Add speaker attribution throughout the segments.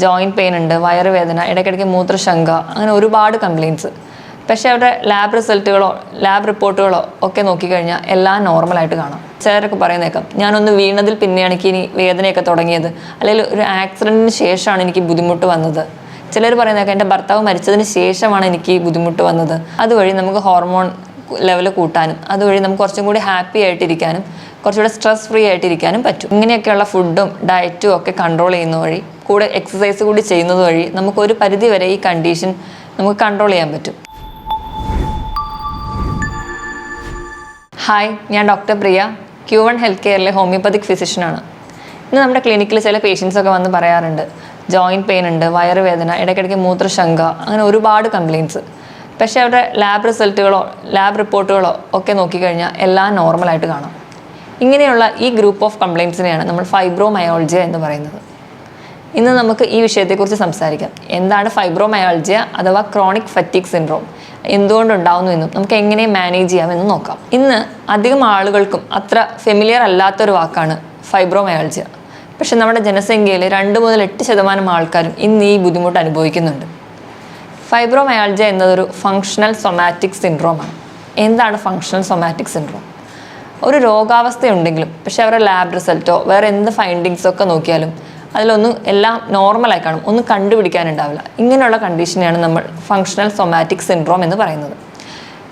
Speaker 1: Joint pain ഉണ്ട്, വയറുവേദന, ഇടയ്ക്കിടയ്ക്ക് മൂത്രശങ്ക, അങ്ങനെ ഒരുപാട് കംപ്ലയിൻറ്റ്സ്. പക്ഷേ അവരുടെ ലാബ് റിസൾട്ടുകളോ ലാബ് റിപ്പോർട്ടുകളോ ഒക്കെ നോക്കിക്കഴിഞ്ഞാൽ എല്ലാം നോർമലായിട്ട് കാണാം. ചിലരൊക്കെ പറയുന്നേക്കാം, ഞാനൊന്ന് വീണതിൽ പിന്നെയാണ് എനിക്ക് ഇനി വേദനയൊക്കെ തുടങ്ങിയത്, അല്ലെങ്കിൽ ഒരു ആക്സിഡൻറ്റിന് ശേഷമാണ് എനിക്ക് ബുദ്ധിമുട്ട് വന്നത്. ചിലർ പറയുന്നേക്കാം, എൻ്റെ ഭർത്താവ് മരിച്ചതിന് ശേഷമാണ് എനിക്ക് ബുദ്ധിമുട്ട് വന്നത്. അതുവഴി നമുക്ക് ഹോർമോൺ ലെവൽ കൂട്ടാനും അതുവഴി നമുക്ക് കുറച്ചും കൂടി ഹാപ്പി ആയിട്ടിരിക്കാനും കുറച്ചുകൂടെ സ്ട്രെസ് ഫ്രീ ആയിട്ടിരിക്കാനും പറ്റും. ഇങ്ങനെയൊക്കെയുള്ള ഫുഡും ഡയറ്റും ഒക്കെ കൺട്രോൾ ചെയ്യുന്ന വഴി, കൂടെ എക്സസൈസ് കൂടി ചെയ്യുന്നത് വഴി നമുക്കൊരു പരിധി വരെ ഈ കണ്ടീഷൻ നമുക്ക് കൺട്രോൾ ചെയ്യാൻ പറ്റും. ഹായ്, ഞാൻ ഡോക്ടർ പ്രിയ, Q1 ഹെൽത്ത് കെയറിലെ ഹോമിയോപ്പതിക് ഫിസിഷ്യനാണ്. ഇന്ന് നമ്മുടെ ക്ലിനിക്കിൽ ചില പേഷ്യൻസൊക്കെ വന്ന് പറയാറുണ്ട്, ജോയിൻറ്റ് പെയിൻ ഉണ്ട്, വയറുവേദന, ഇടയ്ക്കിടയ്ക്ക് മൂത്രശങ്ക, അങ്ങനെ ഒരുപാട് കംപ്ലയിൻറ്റ്സ്. പക്ഷേ അവരുടെ ലാബ് റിസൾട്ടുകളോ ലാബ് റിപ്പോർട്ടുകളോ ഒക്കെ നോക്കിക്കഴിഞ്ഞാൽ എല്ലാം നോർമലായിട്ട് കാണാം. ഇങ്ങനെയുള്ള ഈ ഗ്രൂപ്പ് ഓഫ് കംപ്ലയിൻറ്റ്സിനെയാണ് നമ്മൾ ഫൈബ്രോമയാൾജിയ എന്ന് പറയുന്നത്. ഇന്ന് നമുക്ക് ഈ വിഷയത്തെക്കുറിച്ച് സംസാരിക്കാം. എന്താണ് ഫൈബ്രോമയാൾജിയ അഥവാ ക്രോണിക് ഫറ്റീഗ് സിൻഡ്രോം, എന്തുകൊണ്ടുണ്ടാവുന്നു എന്നും നമുക്ക് എങ്ങനെ മാനേജ് ചെയ്യാമെന്നും നോക്കാം. ഇന്ന് അധികം ആളുകൾക്കും അത്ര ഫെമിലിയർ അല്ലാത്തൊരു വാക്കാണ് ഫൈബ്രോമയാൾജിയ. പക്ഷെ നമ്മുടെ ജനസംഖ്യയിൽ 2 മുതൽ 8% ആൾക്കാരും ഇന്ന് ഈ ബുദ്ധിമുട്ട് അനുഭവിക്കുന്നുണ്ട്. ഫൈബ്രോമയാൾജിയ എന്നതൊരു ഫങ്ഷണൽ സൊമാറ്റിക് സിൻഡ്രോമാണ്. എന്താണ് ഫങ്ഷണൽ സൊമാറ്റിക് സിൻഡ്രോം? ഒരു രോഗാവസ്ഥയുണ്ടെങ്കിലും പക്ഷെ അവരുടെ ലാബ് റിസൾട്ടോ വേറെ എന്ത് ഫൈൻഡിങ്സോ ഒക്കെ നോക്കിയാലും അതിലൊന്നും എല്ലാം നോർമലായി കാണും, ഒന്നും കണ്ടുപിടിക്കാനുണ്ടാവില്ല. ഇങ്ങനെയുള്ള കണ്ടീഷനെയാണ് നമ്മൾ ഫങ്ഷണൽ സൊമാറ്റിക് സിൻഡ്രോം എന്ന് പറയുന്നത്.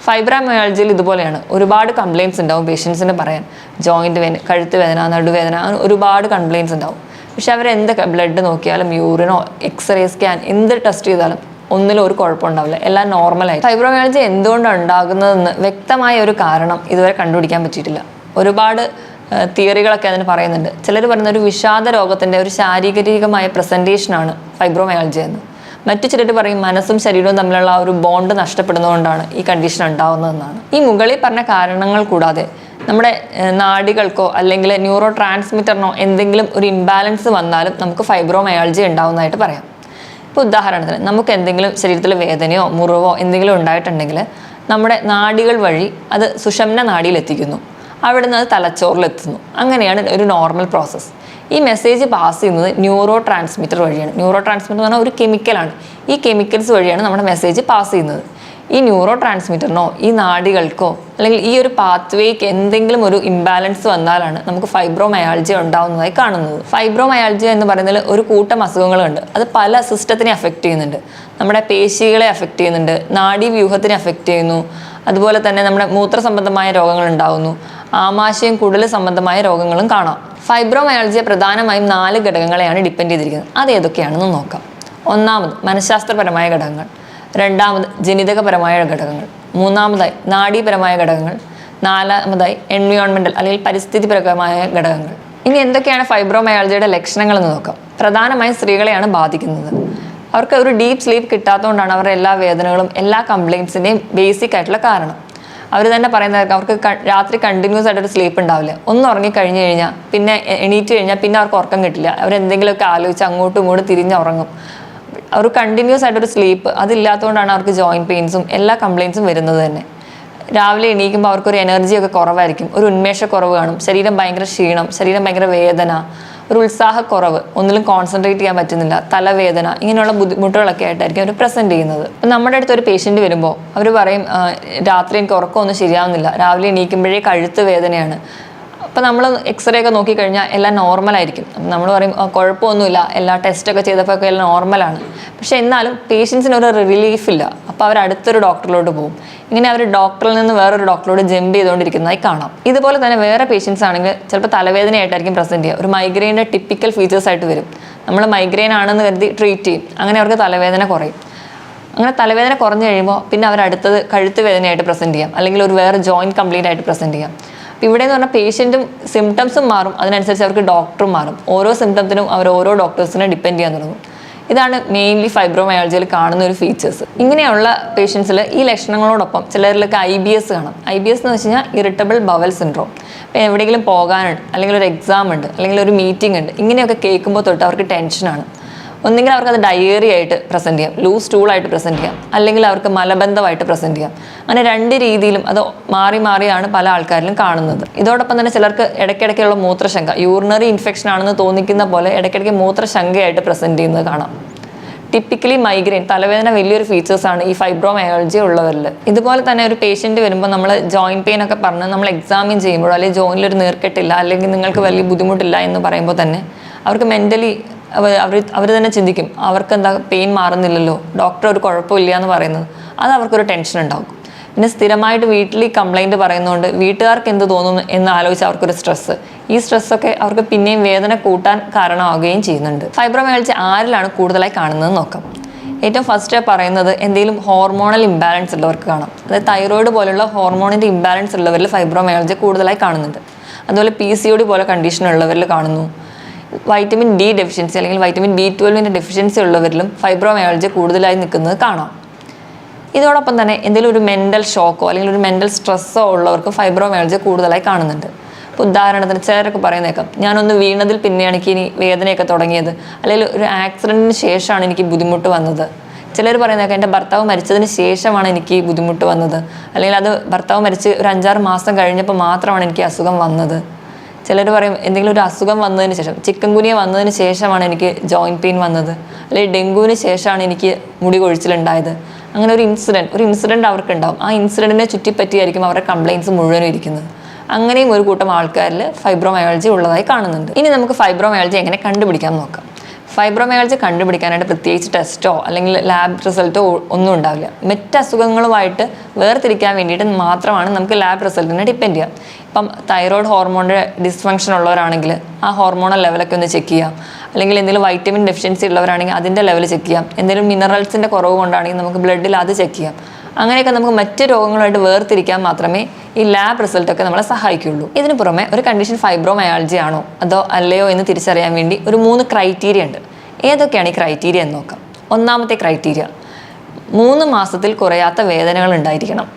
Speaker 1: ഫൈബ്രോമയാൾജിയയിൽ ഇതുപോലെയാണ്, ഒരുപാട് കംപ്ലയിൻറ്റ്സ് ഉണ്ടാവും പേഷ്യൻസിന് പറയാൻ. ജോയിൻറ്റ് വേദന, കഴുത്ത് വേദന, നടുവേദന, അങ്ങനെ ഒരുപാട് കംപ്ലയിൻറ്റ്സ് ഉണ്ടാവും. പക്ഷെ അവരെന്തൊക്കെ ബ്ലഡ് നോക്കിയാലും യൂറിനോ എക്സ്റേ സ്കാൻ എന്ത് ടെസ്റ്റ് ചെയ്താലും ഒന്നിലും ഒരു കുഴപ്പമുണ്ടാവില്ല, എല്ലാം നോർമലായി. ഫൈബ്രോമയാൾജിയ എന്തുകൊണ്ടാണ് ഉണ്ടാകുന്നതെന്ന് വ്യക്തമായ ഒരു കാരണം ഇതുവരെ കണ്ടുപിടിക്കാൻ പറ്റിയിട്ടില്ല. ഒരുപാട് തിയറികളൊക്കെ അതിന് പറയുന്നുണ്ട്. ചിലർ പറയുന്ന ഒരു വിഷാദ രോഗത്തിൻ്റെ ഒരു ശാരീരികമായ പ്രസൻറ്റേഷനാണ് ഫൈബ്രോമയാൾജിയ എന്ന്. മറ്റു ചിലർ പറയും മനസ്സും ശരീരവും തമ്മിലുള്ള ഒരു ബോണ്ട് നഷ്ടപ്പെടുന്നതുകൊണ്ടാണ് ഈ കണ്ടീഷൻ ഉണ്ടാകുന്നതെന്നാണ്. ഈ മുകളിൽ പറഞ്ഞ കാരണങ്ങൾ കൂടാതെ നമ്മുടെ നാഡികൾക്കോ അല്ലെങ്കിൽ ന്യൂറോ ട്രാൻസ്മിറ്ററിനോ എന്തെങ്കിലും ഒരു ഇംബാലൻസ് വന്നാലും നമുക്ക് ഫൈബ്രോമയാൾജിയ ഉണ്ടാവുന്നതായിട്ട് പറയാം. ഇപ്പോൾ ഉദാഹരണത്തിന് നമുക്ക് എന്തെങ്കിലും ശരീരത്തിൽ വേദനയോ മുറിവോ എന്തെങ്കിലും ഉണ്ടായിട്ടുണ്ടെങ്കിൽ നമ്മുടെ നാഡികൾ വഴി അത് സുഷുമ്ന നാഡിയിലെത്തിക്കുന്നു, അവിടെ നിന്ന് അത് തലച്ചോറിലെത്തുന്നു. അങ്ങനെയാണ് ഒരു നോർമൽ പ്രോസസ്സ്. ഈ മെസ്സേജ് പാസ് ചെയ്യുന്നത് ന്യൂറോ ട്രാൻസ്മിറ്റർ വഴിയാണ്. ന്യൂറോ ട്രാൻസ്മിറ്റർ എന്ന് പറഞ്ഞാൽ ഒരു കെമിക്കലാണ്. ഈ കെമിക്കൽസ് വഴിയാണ് നമ്മുടെ മെസ്സേജ് പാസ് ചെയ്യുന്നത്. ഈ ന്യൂറോ ട്രാൻസ്മിറ്ററിനോ ഈ നാഡികൾക്കോ അല്ലെങ്കിൽ ഈ ഒരു പാത്വേക്ക് എന്തെങ്കിലും ഒരു ഇംബാലൻസ് വന്നാലാണ് നമുക്ക് ഫൈബ്രോമയാൾജിയ ഉണ്ടാവുന്നതായി കാണുന്നത്. ഫൈബ്രോമയാൾജിയ എന്ന് പറയുന്നതിൽ ഒരു കൂട്ടം അസുഖങ്ങളുണ്ട്. അത് പല സിസ്റ്റത്തിനെ അഫക്റ്റ് ചെയ്യുന്നുണ്ട്. നമ്മുടെ പേശികളെ അഫക്റ്റ് ചെയ്യുന്നുണ്ട്, നാഡീവ്യൂഹത്തിനെ അഫക്റ്റ് ചെയ്യുന്നു, അതുപോലെ തന്നെ നമ്മുടെ മൂത്രസംബന്ധമായ രോഗങ്ങൾ ഉണ്ടാകുന്നു, ആമാശയം കുടൽ സംബന്ധമായ രോഗങ്ങളും കാണാം. ഫൈബ്രോമയാൾജിയ പ്രധാനമായും 4 ഘടകങ്ങളെയാണ് ഡിപ്പെൻഡ് ചെയ്തിരിക്കുന്നത്. അത് ഏതൊക്കെയാണെന്ന് നോക്കാം. ഒന്നാമത് മനഃശാസ്ത്രപരമായ ഘടകങ്ങൾ, രണ്ടാമത് ജനിതകപരമായ ഘടകങ്ങൾ, മൂന്നാമതായി നാഡീപരമായ ഘടകങ്ങൾ, നാലാമതായി എൻവയോൺമെൻറ്റൽ അല്ലെങ്കിൽ പരിസ്ഥിതിപരമായ ഘടകങ്ങൾ. ഇനി എന്തൊക്കെയാണ് ഫൈബ്രോമയാൾജിയയുടെ ലക്ഷണങ്ങൾ എന്ന് നോക്കാം. പ്രധാനമായും സ്ത്രീകളെയാണ് ബാധിക്കുന്നത്. അവർക്ക് ഒരു ഡീപ്പ് സ്ലീപ്പ് കിട്ടാത്തതുകൊണ്ടാണ് അവരുടെ എല്ലാ വേദനകളും എല്ലാ കംപ്ലയിൻറ്റ്സിൻ്റെയും ബേസിക് ആയിട്ടുള്ള കാരണം. അവർ തന്നെ പറയുന്നവർക്ക് അവർക്ക് രാത്രി കണ്ടിന്യൂസ് ആയിട്ടൊരു സ്ലീപ്പ് ഉണ്ടാവില്ല. ഒന്ന് ഉറങ്ങിക്കഴിഞ്ഞ് കഴിഞ്ഞാൽ പിന്നെ എണീറ്റ് കഴിഞ്ഞാൽ പിന്നെ അവർക്ക് ഉറക്കം കിട്ടില്ല. അവരെന്തെങ്കിലുമൊക്കെ ആലോചിച്ച് അങ്ങോട്ടും ഇങ്ങോട്ടും തിരിഞ്ഞ് ഉറങ്ങും. അവർ കണ്ടിന്യൂസ് ആയിട്ടൊരു സ്ലീപ്പ് അതില്ലാത്തതുകൊണ്ടാണ് അവർക്ക് ജോയിൻറ്റ് പെയിൻസും എല്ലാ കംപ്ലയിൻസും വരുന്നത് തന്നെ. രാവിലെ എണീക്കുമ്പോൾ അവർക്കൊരു എനർജിയൊക്കെ കുറവായിരിക്കും, ഒരു ഉന്മേഷക്കുറവ് കാണും, ശരീരം ഭയങ്കര ക്ഷീണം, ശരീരം ഭയങ്കര വേദന, ഒരു ഉത്സാഹക്കുറവ്, ഒന്നിലും കോൺസെൻട്രേറ്റ് ചെയ്യാൻ പറ്റുന്നില്ല, തലവേദന, ഇങ്ങനെയുള്ള ബുദ്ധിമുട്ടുകളൊക്കെ ആയിട്ടായിരിക്കും അവർ പ്രസൻറ്റ് ചെയ്യുന്നത്. നമ്മുടെ അടുത്ത് ഒരു പേഷ്യൻറ്റ് വരുമ്പോൾ അവർ പറയും, രാത്രി എനിക്ക് ഉറക്കമൊന്നും ശരിയാവുന്നില്ല, രാവിലെ എണീക്കുമ്പോഴേ കഴുത്ത് വേദനയാണ്. അപ്പോൾ നമ്മൾ എക്സ്റേ ഒക്കെ നോക്കിക്കഴിഞ്ഞാൽ എല്ലാം നോർമലായിരിക്കും. നമ്മൾ പറയും കുഴപ്പമൊന്നുമില്ല, എല്ലാ ടെസ്റ്റൊക്കെ ചെയ്തപ്പോൾ ഒക്കെ എല്ലാം നോർമലാണ്. പക്ഷേ എന്നാലും പേഷ്യൻസിന് ഒരു റിലീഫില്ല. അപ്പോൾ അവർ അടുത്തൊരു ഡോക്ടറിലോട്ട് പോകും. ഇങ്ങനെ അവർ ഡോക്ടറിൽ നിന്ന് വേറൊരു ഡോക്ടറോട് ജമ്പ് ചെയ്തുകൊണ്ടിരിക്കുന്നതായി കാണാം. ഇതുപോലെ തന്നെ വേറെ പേഷ്യൻസ് ആണെങ്കിൽ ചിലപ്പോൾ തലവേദനയായിട്ടായിരിക്കും പ്രസൻറ്റ് ചെയ്യുക. ഒരു മൈഗ്രെയിൻ്റെ ടിപ്പിക്കൽ ഫീച്ചേഴ്സ് ആയിട്ട് വരും. നമ്മൾ മൈഗ്രെയിൻ ആണെന്ന് കരുതി ട്രീറ്റ് ചെയ്യും, അങ്ങനെ അവർക്ക് തലവേദന കുറയും. അങ്ങനെ തലവേദന കുറഞ്ഞു കഴിയുമ്പോൾ പിന്നെ അവർ അടുത്തത് കഴുത്ത് വേദനയായിട്ട് പ്രസൻറ്റ് ചെയ്യാം, അല്ലെങ്കിൽ ഒരു വേറെ ജോയിൻറ്റ് കംപ്ലീറ്റ് ആയിട്ട് പ്രസൻറ്റ് ചെയ്യാം. അപ്പോൾ ഇവിടെ എന്ന് പറഞ്ഞാൽ പേഷ്യൻറ്റും സിംറ്റംസും മാറും, അതിനനുസരിച്ച് അവർക്ക് ഡോക്ടറും മാറും. ഓരോ സിംറ്റംസിനും അവർ ഓരോ ഡോക്ടേഴ്സിനെ ഡിപ്പെൻഡ് ചെയ്യാൻ തുടങ്ങും. ഇതാണ് മെയിൻലി ഫൈബ്രോമയാൾജിയയിൽ കാണുന്ന ഒരു ഫീച്ചേഴ്സ്. ഇങ്ങനെയുള്ള പേഷ്യൻസിൽ ഈ ലക്ഷണങ്ങളോടൊപ്പം ചിലരിലൊക്കെ IBS കാണാം. IBS എന്ന് വെച്ച് കഴിഞ്ഞാൽ ഇറിറ്റബിൾ ബവൽ സിൻഡ്രോം. ഇപ്പോൾ എവിടെയെങ്കിലും പോകാനുണ്ട്, അല്ലെങ്കിൽ ഒരു എക്സാം ഉണ്ട്, അല്ലെങ്കിൽ ഒരു മീറ്റിംഗ് ഉണ്ട്, ഇങ്ങനെയൊക്കെ കേൾക്കുമ്പോൾ തൊട്ട് അവർക്ക് ടെൻഷനാണ്. ഒന്നുകിൽ അവർക്ക് അത് ഡയേറി ആയിട്ട് പ്രസൻറ്റ് ചെയ്യാം, ലൂസ് സ്റ്റൂളായിട്ട് പ്രസൻറ്റ് ചെയ്യാം, അല്ലെങ്കിൽ അവർക്ക് മലബന്ധമായിട്ട് പ്രസൻറ്റ് ചെയ്യാം. അങ്ങനെ രണ്ട് രീതിയിലും അത് മാറി മാറിയാണ് പല ആൾക്കാരിലും കാണുന്നത്. ഇതോടൊപ്പം തന്നെ ചിലർക്ക് ഇടയ്ക്കിടയ്ക്കുള്ള മൂത്രശങ്ക, യൂറിനറി ഇൻഫെക്ഷൻ ആണെന്ന് തോന്നിക്കുന്ന പോലെ ഇടയ്ക്കിടയ്ക്ക് മൂത്രശങ്കയായിട്ട് പ്രസൻറ്റ് ചെയ്യുന്നത് കാണാം. ടിപ്പിക്കലി മൈഗ്രെയിൻ, തലവേദന വലിയൊരു ഫീച്ചേഴ്സാണ് ഈ ഫൈബ്രോമയാൾജി ഉള്ളവരിൽ. ഇതുപോലെ തന്നെ ഒരു പേഷ്യൻറ്റ് വരുമ്പോൾ നമ്മൾ ജോയിൻറ്റ് പെയിൻ ഒക്കെ പറഞ്ഞ് നമ്മൾ എക്സാമിൻ ചെയ്യുമ്പോൾ, അല്ലെങ്കിൽ ജോയിനിലൊരു നീർക്കെട്ടില്ല, അല്ലെങ്കിൽ നിങ്ങൾക്ക് വലിയ ബുദ്ധിമുട്ടില്ല എന്ന് പറയുമ്പോൾ തന്നെ അവർക്ക് മെൻ്റലി അവർ തന്നെ ചിന്തിക്കും, അവർക്ക് എന്താ പെയിൻ മാറുന്നില്ലല്ലോ, ഡോക്ടർ ഒരു കുഴപ്പമില്ല എന്ന് പറയുന്നത്, അത് അവർക്കൊരു ടെൻഷൻ ഉണ്ടാകും. പിന്നെ സ്ഥിരമായിട്ട് വീട്ടിൽ ഈ കംപ്ലൈൻറ്റ് പറയുന്നതുകൊണ്ട് വീട്ടുകാർക്ക് എന്ത് തോന്നും എന്ന് ആലോചിച്ച് അവർക്കൊരു സ്ട്രെസ്സ്, ഈ സ്ട്രെസ്സൊക്കെ അവർക്ക് പിന്നെയും വേദന കൂട്ടാൻ കാരണമാവുകയും ചെയ്യുന്നുണ്ട്. ഫൈബ്രോമയാൾജി ആരിലാണ് കൂടുതലായി കാണുന്നത് നോക്കാം. ഏറ്റവും ഫസ്റ്റ് പറയുന്നത് എന്തെങ്കിലും ഹോർമോണൽ ഇംബാലൻസ് ഉള്ളവർക്ക് കാണാം. അതായത് തൈറോയിഡ് പോലുള്ള ഹോർമോണിൻ്റെ ഇംബാലൻസ് ഉള്ളവരിൽ ഫൈബ്രോമയാൾജി കൂടുതലായി കാണുന്നുണ്ട്. അതുപോലെ PCOD പോലെ കണ്ടീഷൻ ഉള്ളവരിൽ കാണുന്നു. വൈറ്റമിൻ D ഡെഫിഷ്യൻസി അല്ലെങ്കിൽ വൈറ്റമിൻ B12 ഡെഫിഷ്യൻസി ഉള്ളവരിലും ഫൈബ്രോമയാൾജി കൂടുതലായി നിൽക്കുന്നത് കാണാം. ഇതോടൊപ്പം തന്നെ എന്തെങ്കിലും ഒരു മെൻ്റൽ ഷോക്കോ അല്ലെങ്കിൽ ഒരു മെൻ്റൽ സ്ട്രെസ്സോ ഉള്ളവർക്ക് ഫൈബ്രോമയാൾജി കൂടുതലായി കാണുന്നുണ്ട്. ഇപ്പോൾ ഉദാഹരണത്തിന് ചിലരൊക്കെ പറയുന്നേക്കാം, ഞാനൊന്ന് വീണതിൽ പിന്നെയാണ് എനിക്ക് ഇനി വേദനയൊക്കെ തുടങ്ങിയത്, അല്ലെങ്കിൽ ഒരു ആക്സിഡൻറ്റിന് ശേഷമാണ് എനിക്ക് ബുദ്ധിമുട്ട് വന്നത്. ചിലർ പറയുന്നേക്കാം, എൻ്റെ ഭർത്താവ് മരിച്ചതിന് ശേഷമാണ് എനിക്ക് ബുദ്ധിമുട്ട് വന്നത്, അല്ലെങ്കിൽ അത് ഭർത്താവ് മരിച്ച് ഒരു 5-6 മാസം കഴിഞ്ഞപ്പോൾ മാത്രമാണ് എനിക്ക് അസുഖം വന്നത്. ചിലർ പറയും എന്തെങ്കിലും ഒരു അസുഖം വന്നതിന് ശേഷം, ചിക്കൻ ഗുനിയ വന്നതിന് ശേഷമാണ് എനിക്ക് ജോയിൻറ്റ് പെയിൻ വന്നത്, അല്ലെങ്കിൽ ഡെങ്കുവിന് ശേഷമാണ് എനിക്ക് മുടി കൊഴിച്ചിലുണ്ടായത്. അങ്ങനെ ഒരു ഇൻസിഡൻറ്റ് അവർക്ക് ഉണ്ടാവും. ആ ഇൻസിഡൻറ്റിനെ ചുറ്റിപ്പറ്റിയായിരിക്കും അവരുടെ കംപ്ലയിൻസ് മുഴുവനും ഇരിക്കുന്നത്. അങ്ങനെയും ഒരു കൂട്ടം ആൾക്കാരിൽ ഫൈബ്രോമയാൾജി ഉള്ളതായി കാണുന്നുണ്ട്. ഇനി നമുക്ക് ഫൈബ്രോമയാൾജി എങ്ങനെ കണ്ടുപിടിക്കാൻ നോക്കാം. ഫൈബ്രോമയാൾജി കണ്ടുപിടിക്കാനായിട്ട് പ്രത്യേകിച്ച് ടെസ്റ്റോ അല്ലെങ്കിൽ ലാബ് റിസൾട്ടോ ഒന്നും ഉണ്ടാവില്ല. മറ്റ് അസുഖങ്ങളുമായിട്ട് വേർതിരിക്കാൻ വേണ്ടിയിട്ട് മാത്രമാണ് നമുക്ക് ലാബ് റിസൾട്ടിനെ ഡിപ്പെൻഡ് ചെയ്യാം. ഇപ്പം തൈറോയ്ഡ് ഹോർമോണിൻ്റെ ഡിസ്ഫങ്ഷൻ ഉള്ളവരാണെങ്കിൽ ആ ഹോർമോണൽ ലെവലൊക്കെ ഒന്ന് ചെക്ക് ചെയ്യാം, അല്ലെങ്കിൽ എന്തെങ്കിലും വൈറ്റമിൻ ഡെഫിഷ്യൻസി ഉള്ളവരാണെങ്കിൽ അതിൻ്റെ ലെവൽ ചെക്ക് ചെയ്യാം, എന്തെങ്കിലും മിനറൽസിൻ്റെ കുറവ് കൊണ്ടാണെങ്കിൽ നമുക്ക് ബ്ലഡിൽ അത് ചെക്ക് ചെയ്യാം. അങ്ങനെയൊക്കെ നമുക്ക് മറ്റ് രോഗങ്ങളുമായിട്ട് വേർതിരിക്കാൻ മാത്രമേ ഈ ലാബ് റിസൾട്ടൊക്കെ നമ്മളെ സഹായിക്കുകയുള്ളൂ. ഇതിന് പുറമെ ഒരു കണ്ടീഷൻ ഫൈബ്രോമയാൾജി ആണോ അതോ അല്ലയോ എന്ന് തിരിച്ചറിയാൻ വേണ്ടി ഒരു 3 ക്രൈറ്റീരിയ ഉണ്ട്. ഏതൊക്കെയാണ് ഈ ക്രൈറ്റീരിയ എന്ന് നോക്കാം. ഒന്നാമത്തെ ക്രൈറ്റീരിയ, 3 മാസത്തിൽ കുറയാത്ത വേദനകൾ ഉണ്ടായിരിക്കണം.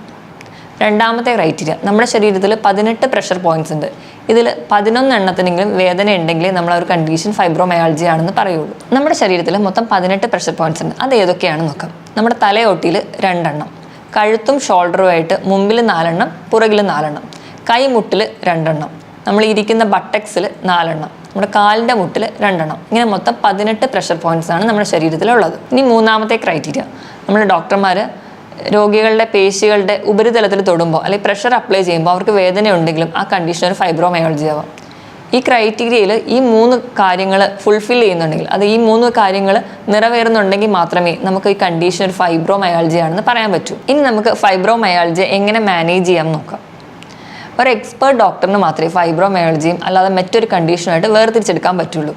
Speaker 1: രണ്ടാമത്തെ ക്രൈറ്റീരിയ, നമ്മുടെ ശരീരത്തിൽ 18 പ്രഷർ പോയിന്റ്സ് ഉണ്ട്. ഇതിൽ 11 എണ്ണത്തിനെങ്കിലും വേദന ഉണ്ടെങ്കിലേ നമ്മൾ ഒരു കണ്ടീഷൻ ഫൈബ്രോമയാൾജി ആണെന്ന് പറയുള്ളൂ. നമ്മുടെ ശരീരത്തിൽ മൊത്തം 18 പ്രഷർ പോയിന്റ്സ് ഉണ്ട്. അത് ഏതൊക്കെയാണെന്ന് നോക്കാം. നമ്മുടെ തലയോട്ടിയിൽ 2 എണ്ണം, കഴുത്തും ഷോൾഡറുമായിട്ട് മുമ്പിൽ 4 എണ്ണം, പുറകിൽ 4 എണ്ണം, കൈമുട്ടിൽ 2 എണ്ണം, നമ്മൾ ഇരിക്കുന്ന ബട്ടക്സിൽ 4 എണ്ണം, നമ്മുടെ കാലിൻ്റെ മുട്ടിൽ 2 എണ്ണം. ഇങ്ങനെ മൊത്തം 18 പ്രഷർ പോയിന്റ്സ് ആണ് നമ്മുടെ ശരീരത്തിലുള്ളത്. ഇനി മൂന്നാമത്തെ ക്രൈറ്റീരിയ, നമ്മുടെ ഡോക്ടർമാർ രോഗികളുടെ പേശികളുടെ ഉപരിതലത്തിൽ തൊടുമ്പോൾ അല്ലെങ്കിൽ പ്രഷർ അപ്ലൈ ചെയ്യുമ്പോൾ അവർക്ക് വേദന ഉണ്ടെങ്കിലും ആ കണ്ടീഷൻ ഒരു ഫൈബ്രോമയാൾജി ആവാം. ഈ ക്രൈറ്റീരിയയിൽ ഈ 3 കാര്യങ്ങൾ ഫുൾഫിൽ ചെയ്യുന്നുണ്ടെങ്കിൽ, അത് ഈ 3 കാര്യങ്ങൾ നിറവേറുന്നുണ്ടെങ്കിൽ മാത്രമേ നമുക്ക് ഈ കണ്ടീഷൻ ഒരു ഫൈബ്രോമയാൾജി ആണെന്ന് പറയാൻ പറ്റൂ. ഇനി നമുക്ക് ഫൈബ്രോമയാൾജി എങ്ങനെ മാനേജ് ചെയ്യാൻ നോക്കാം. ഒരു എക്സ്പേർട്ട് ഡോക്ടറിന് മാത്രമേ ഫൈബ്രോമയാൾജിയും അല്ലാതെ മറ്റൊരു കണ്ടീഷനുമായിട്ട് വേർതിരിച്ചെടുക്കാൻ പറ്റുള്ളൂ.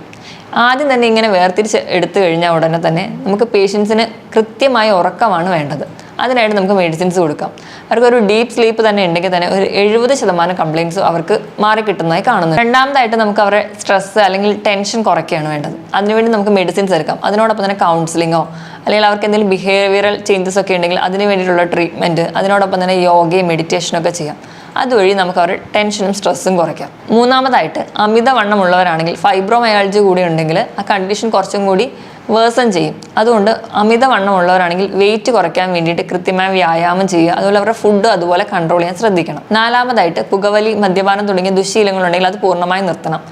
Speaker 1: ആദ്യം തന്നെ ഇങ്ങനെ വേർതിരിച്ച് എടുത്തു കഴിഞ്ഞാൽ ഉടനെ തന്നെ നമുക്ക് പേഷ്യൻസിന് കൃത്യമായ ഉറക്കമാണ് വേണ്ടത്. അതിനായിട്ട് നമുക്ക് മെഡിസിൻസ് കൊടുക്കാം. അവർക്കൊരു ഡീപ്പ് സ്ലീപ്പ് തന്നെ ഉണ്ടെങ്കിൽ തന്നെ ഒരു 70% കംപ്ലയിൻസും അവർക്ക് മാറിക്കിട്ടുന്നതായി കാണുന്നു. രണ്ടാമതായിട്ട് നമുക്ക് അവരുടെ സ്ട്രെസ്സ് അല്ലെങ്കിൽ ടെൻഷൻ കുറയ്ക്കുകയാണ് വേണ്ടത്. അതിനുവേണ്ടി നമുക്ക് മെഡിസിൻസ് എടുക്കാം. അതിനോടൊപ്പം തന്നെ കൗൺസിലിങ്ങോ അല്ലെങ്കിൽ അവർക്ക് എന്തെങ്കിലും ബിഹേവിയറൽ ചേഞ്ചസ് ഒക്കെ ഉണ്ടെങ്കിൽ അതിന് വേണ്ടിയിട്ടുള്ള ട്രീറ്റ്മെൻറ്റ്, അതിനോടൊപ്പം തന്നെ യോഗയും മെഡിറ്റേഷനൊക്കെ ചെയ്യാം. അതുവഴി നമുക്ക് അവരുടെ ടെൻഷനും സ്ട്രെസ്സും കുറയ്ക്കാം. മൂന്നാമതായിട്ട് അമിതവണ്ണമുള്ളവരാണെങ്കിൽ ഫൈബ്രോമയാൾജി കൂടി ഉണ്ടെങ്കിൽ ആ കണ്ടീഷൻ കുറച്ചും കൂടി വേഴ്സൺ ചെയ്യും. അതുകൊണ്ട് അമിതവണ്ണമുള്ളവരാണെങ്കിൽ വെയിറ്റ് കുറയ്ക്കാൻ വേണ്ടിയിട്ട് കൃത്യമായ വ്യായാമം ചെയ്യുക, അതുപോലെ അവരുടെ ഫുഡ് അതുപോലെ കൺട്രോൾ ചെയ്യാൻ ശ്രദ്ധിക്കണം. നാലാമതായിട്ട് പുകവലി, മദ്യപാനം തുടങ്ങിയ ദുശ്ശീലങ്ങളുണ്ടെങ്കിൽ അത് പൂർണ്ണമായി നിർത്തണം.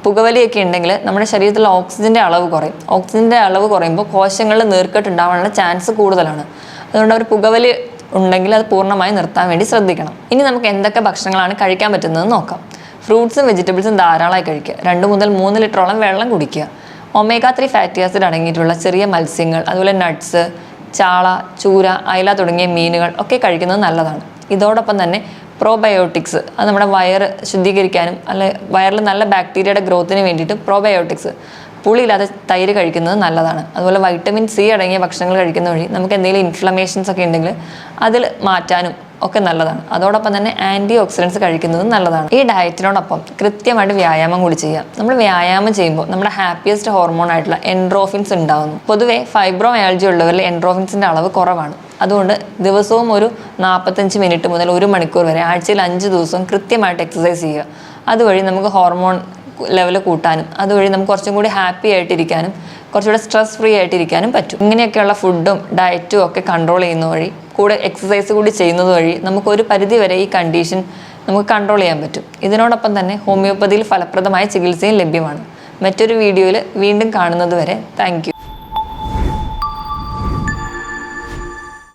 Speaker 1: പുകവലിയൊക്കെ ഉണ്ടെങ്കിൽ നമ്മുടെ ശരീരത്തിലെ ഓക്സിജൻ്റെ അളവ് കുറയും. ഓക്സിജൻ്റെ അളവ് കുറയുമ്പോൾ കോശങ്ങളിൽ നീർക്കെട്ടുണ്ടാവാനുള്ള ചാൻസ് കൂടുതലാണ്. അതുകൊണ്ട് അവർ പുകവലി ഉണ്ടെങ്കിൽ അത് പൂർണ്ണമായി നിർത്താൻ വേണ്ടി ശ്രദ്ധിക്കണം. ഇനി നമുക്ക് എന്തൊക്കെ ഭക്ഷണങ്ങളാണ് കഴിക്കാൻ പറ്റുന്നത് നോക്കാം. ഫ്രൂട്ട്സും വെജിറ്റബിൾസും ധാരാളമായി കഴിക്കുക. 2 മുതൽ 3 ലിറ്ററോളം വെള്ളം കുടിക്കുക. omega-3 ഫാറ്റി ആസിഡ് അടങ്ങിയിട്ടുള്ള ചെറിയ മത്സ്യങ്ങൾ, അതുപോലെ നട്ട്സ്, ചാള, ചൂര, അയല തുടങ്ങിയ മീനുകൾ ഒക്കെ കഴിക്കുന്നത് നല്ലതാണ്. ഇതോടൊപ്പം തന്നെ പ്രോബയോട്ടിക്സ്, അത് നമ്മുടെ വയറ് ശുദ്ധീകരിക്കാനും അല്ലെ വയറിൽ നല്ല ബാക്ടീരിയയുടെ ഗ്രോത്തിന് വേണ്ടിയിട്ട് പ്രോബയോട്ടിക്സ്, പുളിയില്ലാതെ തൈര് കഴിക്കുന്നത് നല്ലതാണ്. അതുപോലെ വൈറ്റമിൻ C അടങ്ങിയ ഭക്ഷണങ്ങൾ കഴിക്കുന്ന വഴി നമുക്ക് എന്തെങ്കിലും ഇൻഫ്ലമേഷൻസ് ഒക്കെ ഉണ്ടെങ്കിൽ അതിൽ മാറ്റാനും ഒക്കെ നല്ലതാണ്. അതോടൊപ്പം തന്നെ ആൻറ്റി ഓക്സിഡൻസ് കഴിക്കുന്നതും നല്ലതാണ്. ഈ ഡയറ്റിനോടൊപ്പം കൃത്യമായിട്ട് വ്യായാമം കൂടി ചെയ്യാം. നമ്മൾ വ്യായാമം ചെയ്യുമ്പോൾ നമ്മുടെ ഹാപ്പിയസ്റ്റ് ഹോർമോൺ ആയിട്ടുള്ള എൻഡ്രോഫിൻസ് ഉണ്ടാകുന്നു. പൊതുവെ ഫൈബ്രോമയാൾജി ഉള്ളവരിൽ എൻഡ്രോഫിൻസിൻ്റെ അളവ് കുറവാണ്. അതുകൊണ്ട് ദിവസവും ഒരു 45 മിനിറ്റ് മുതൽ 1 മണിക്കൂർ വരെ ആഴ്ചയിൽ 5 ദിവസവും കൃത്യമായിട്ട് എക്സസൈസ് ചെയ്യുക. അതുവഴി നമുക്ക് ഹോർമോൺ ലെവൽ കൂട്ടാനും അതുവഴി നമുക്ക് കുറച്ചും കൂടി ഹാപ്പി ആയിട്ടിരിക്കാനും കുറച്ചുകൂടെ സ്ട്രെസ് ഫ്രീ ആയിട്ടിരിക്കാനും പറ്റും. ഇങ്ങനെയൊക്കെയുള്ള ഫുഡും ഡയറ്റും ഒക്കെ കൺട്രോൾ ചെയ്യുന്ന വഴി, കൂടെ എക്സസൈസ് കൂടി ചെയ്യുന്നത് വഴി നമുക്കൊരു പരിധി വരെ ഈ കണ്ടീഷൻ നമുക്ക് കൺട്രോൾ ചെയ്യാൻ പറ്റും. ഇതിനോടൊപ്പം തന്നെ ഹോമിയോപ്പതിയിൽ ഫലപ്രദമായ ചികിത്സയും ലഭ്യമാണ്. മറ്റൊരു വീഡിയോയിൽ വീണ്ടും കാണുന്നത് വരെ താങ്ക് യു.